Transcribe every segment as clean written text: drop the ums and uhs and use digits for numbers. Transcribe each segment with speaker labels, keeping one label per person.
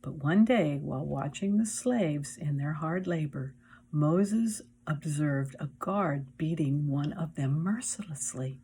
Speaker 1: But one day, while watching the slaves in their hard labor, Moses observed a guard beating one of them mercilessly.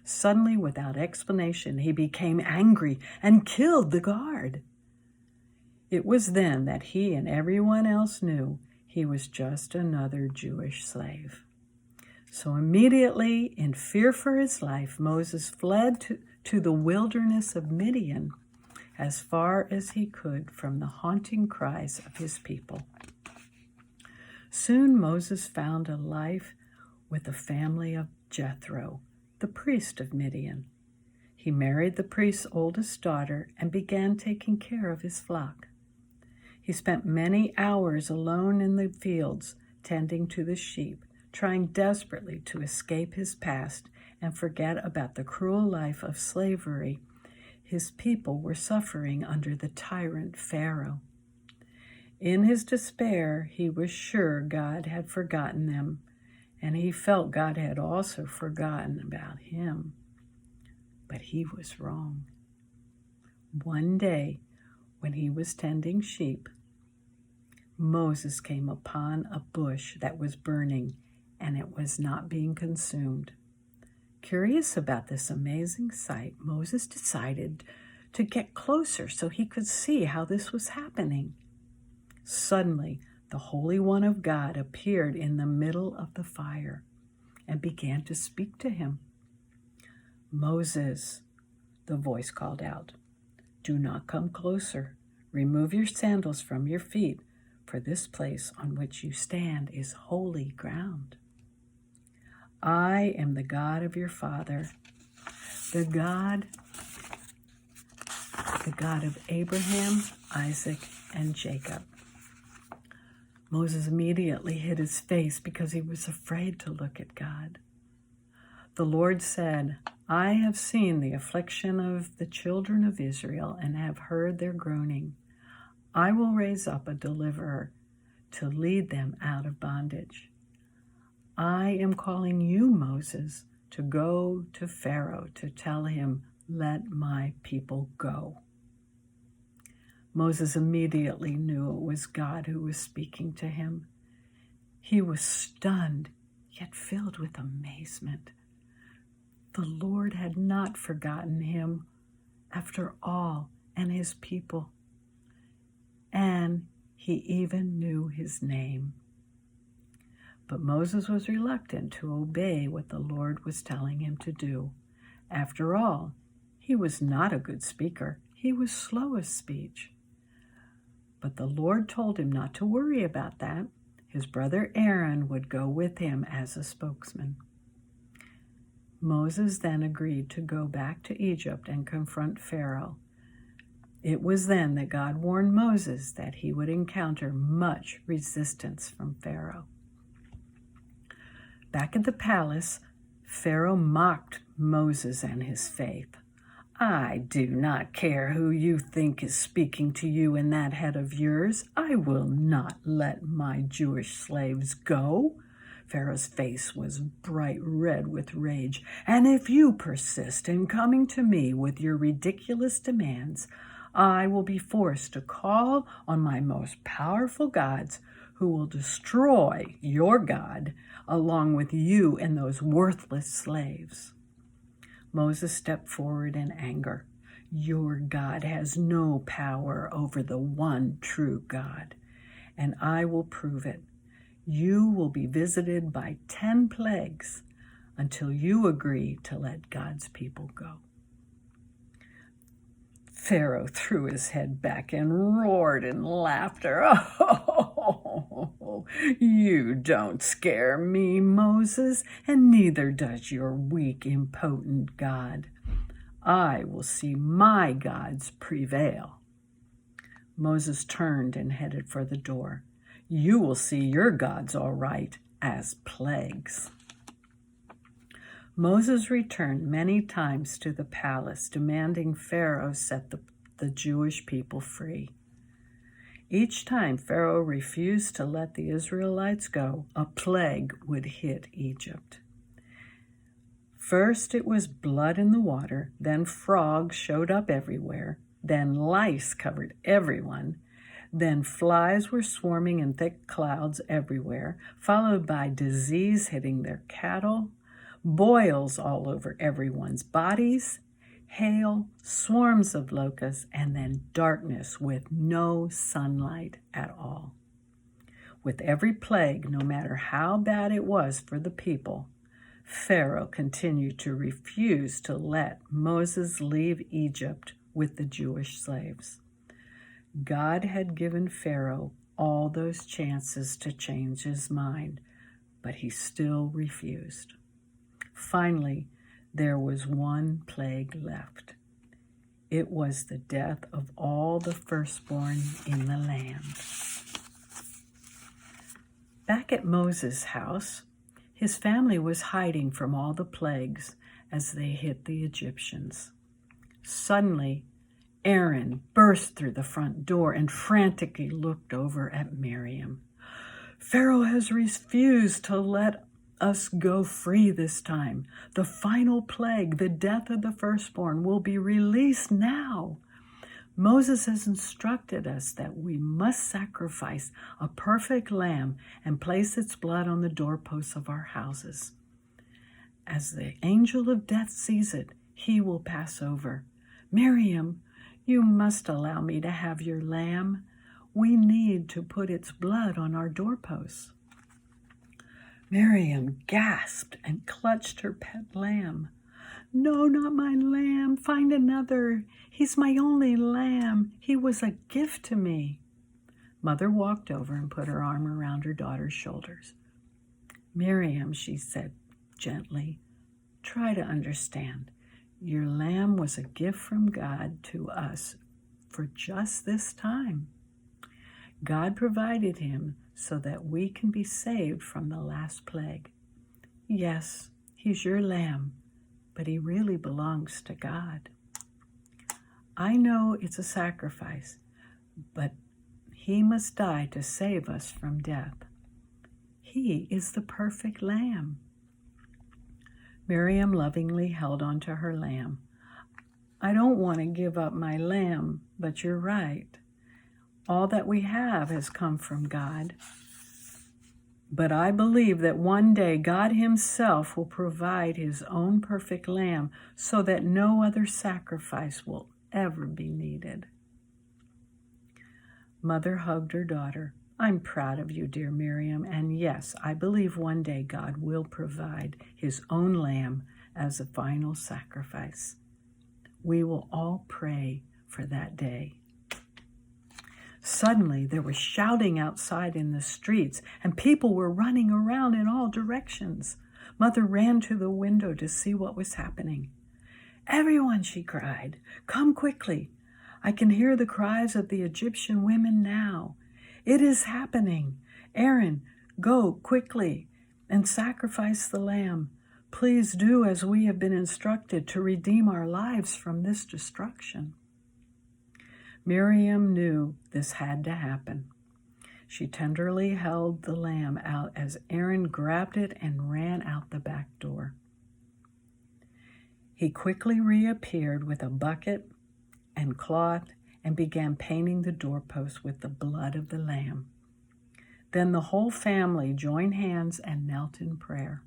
Speaker 1: Suddenly, without explanation, he became angry and killed the guard. It was then that he and everyone else knew he was just another Jewish slave. So immediately, in fear for his life, Moses fled to the wilderness of Midian as far as he could from the haunting cries of his people. Soon Moses found a life with the family of Jethro, the priest of Midian. He married the priest's oldest daughter and began taking care of his flock. He spent many hours alone in the fields, tending to the sheep, trying desperately to escape his past and forget about the cruel life of slavery his people were suffering under the tyrant Pharaoh. In his despair, he was sure God had forgotten them, and he felt God had also forgotten about him. But he was wrong. One day, when he was tending sheep, Moses came upon a bush that was burning, and it was not being consumed. Curious about this amazing sight, Moses decided to get closer so he could see how this was happening. Suddenly, the Holy One of God appeared in the middle of the fire and began to speak to him. "Moses," the voice called out, "do not come closer. Remove your sandals from your feet, for this place on which you stand is holy ground. I am the God of your father, the God of Abraham, Isaac, and Jacob." Moses immediately hid his face because he was afraid to look at God. The Lord said, "I have seen the affliction of the children of Israel and have heard their groaning. I will raise up a deliverer to lead them out of bondage. I am calling you, Moses, to go to Pharaoh to tell him, 'Let my people go.'" Moses immediately knew it was God who was speaking to him. He was stunned, yet filled with amazement. The Lord had not forgotten him after all and his people, and he even knew his name. But Moses was reluctant to obey what the Lord was telling him to do. After all, he was not a good speaker. He was slow of speech. But the Lord told him not to worry about that. His brother Aaron would go with him as a spokesman. Moses then agreed to go back to Egypt and confront Pharaoh. It was then that God warned Moses that he would encounter much resistance from Pharaoh. Back at the palace, Pharaoh mocked Moses and his faith. "I do not care who you think is speaking to you in that head of yours. I will not let my Jewish slaves go." Pharaoh's face was bright red with rage. "And if you persist in coming to me with your ridiculous demands, I will be forced to call on my most powerful gods, who will destroy your God along with you and those worthless slaves." Moses stepped forward in anger. "Your God has no power over the one true God, and I will prove it. You will be visited by 10 plagues until you agree to let God's people go." Pharaoh threw his head back and roared in laughter. "Oh, you don't scare me, Moses, and neither does your weak, impotent God. I will see my gods prevail." Moses turned and headed for the door. "You will see your gods all right, as plagues." Moses returned many times to the palace, demanding Pharaoh set the Jewish people free. Each time Pharaoh refused to let the Israelites go, a plague would hit Egypt. First it was blood in the water, then frogs showed up everywhere, then lice covered everyone, Then flies were swarming in thick clouds everywhere, followed by disease hitting their cattle, boils all over everyone's bodies, hail, swarms of locusts, and then darkness with no sunlight at all. With every plague, no matter how bad it was for the people, Pharaoh continued to refuse to let Moses leave Egypt with the Jewish slaves. God had given Pharaoh all those chances to change his mind, but he still refused. Finally, there was one plague left. It was the death of all the firstborn in the land. Back at Moses' house, his family was hiding from all the plagues as they hit the Egyptians. Suddenly, Aaron burst through the front door and frantically looked over at Miriam. "Pharaoh has refused to let us go free this time. The final plague, the death of the firstborn, will be released now. Moses has instructed us that we must sacrifice a perfect lamb and place its blood on the doorposts of our houses. As the angel of death sees it, he will pass over. Miriam, you must allow me to have your lamb. We need to put its blood on our doorposts." Miriam gasped and clutched her pet lamb. "No, not my lamb. Find another. He's my only lamb. He was a gift to me." Mother walked over and put her arm around her daughter's shoulders. "Miriam," she said gently, "try to understand. Your lamb was a gift from God to us for just this time. God provided him so that we can be saved from the last plague. Yes, he's your lamb, but he really belongs to God. I know it's a sacrifice, but he must die to save us from death. He is the perfect lamb." Miriam lovingly held on to her lamb. "I don't want to give up my lamb, but you're right. All that we have has come from God. But I believe that one day God himself will provide his own perfect lamb so that no other sacrifice will ever be needed." Mother hugged her daughter. "I'm proud of you, dear Miriam, and yes, I believe one day God will provide his own lamb as a final sacrifice. We will all pray for that day." Suddenly, there was shouting outside in the streets, and people were running around in all directions. Mother ran to the window to see what was happening. "Everyone," she cried, "come quickly. I can hear the cries of the Egyptian women now. It is happening. Aaron, go quickly and sacrifice the lamb. Please do as we have been instructed to redeem our lives from this destruction." Miriam knew this had to happen. She tenderly held the lamb out as Aaron grabbed it and ran out the back door. He quickly reappeared with a bucket and cloth and began painting the doorposts with the blood of the lamb. Then the whole family joined hands and knelt in prayer.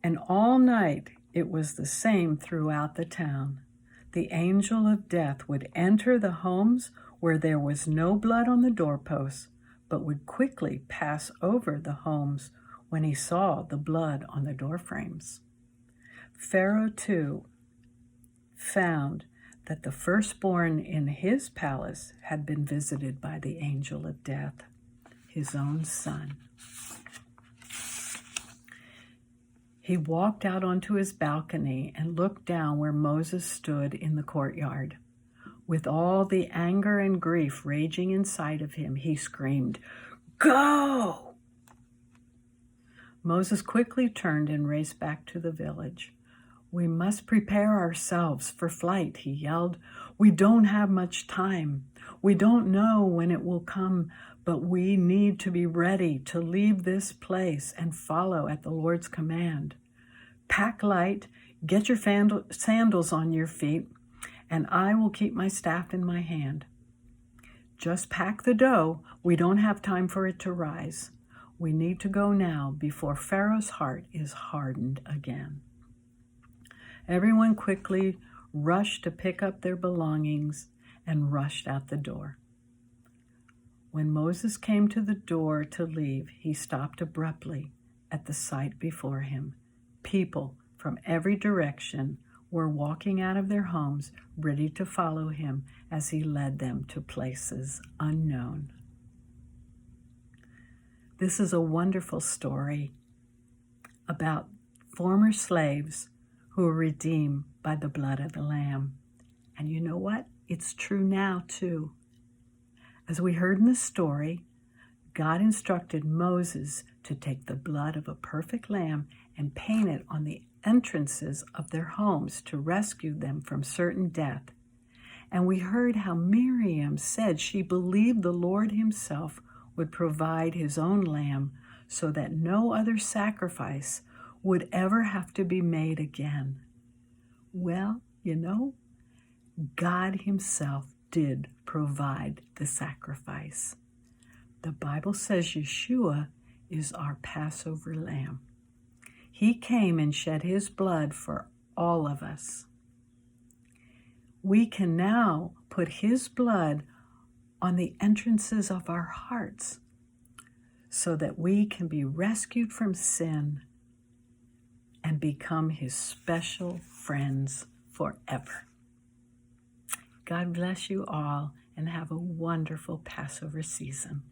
Speaker 1: And all night it was the same throughout the town. The angel of death would enter the homes where there was no blood on the doorposts, but would quickly pass over the homes when he saw the blood on the doorframes. Pharaoh, too, found that the firstborn in his palace had been visited by the angel of death, his own son. He walked out onto his balcony and looked down where Moses stood in the courtyard. With all the anger and grief raging inside of him, he screamed, "Go!" Moses quickly turned and raced back to the village. "We must prepare ourselves for flight," he yelled. "We don't have much time. We don't know when it will come, but we need to be ready to leave this place and follow at the Lord's command. Pack light, get your sandals on your feet, and I will keep my staff in my hand." Just pack the dough. We don't have time for it to rise. We need to go now before Pharaoh's heart is hardened again." Everyone quickly rushed to pick up their belongings and rushed out the door. When Moses came to the door to leave, he stopped abruptly at the sight before him. People from every direction were walking out of their homes, ready to follow him as he led them to places unknown. This is a wonderful story about former slaves who were redeemed by the blood of the Lamb. And you know what? It's true now too. As we heard in the story, God instructed Moses to take the blood of a perfect lamb and paint it on the entrances of their homes to rescue them from certain death. And we heard how Miriam said she believed the Lord himself would provide his own lamb so that no other sacrifice would ever have to be made again. Well, God himself did provide the sacrifice. The Bible says Yeshua is our Passover lamb. He came and shed his blood for all of us. We can now put his blood on the entrances of our hearts so that we can be rescued from sin and become his special friends forever. God bless you all and have a wonderful Passover season.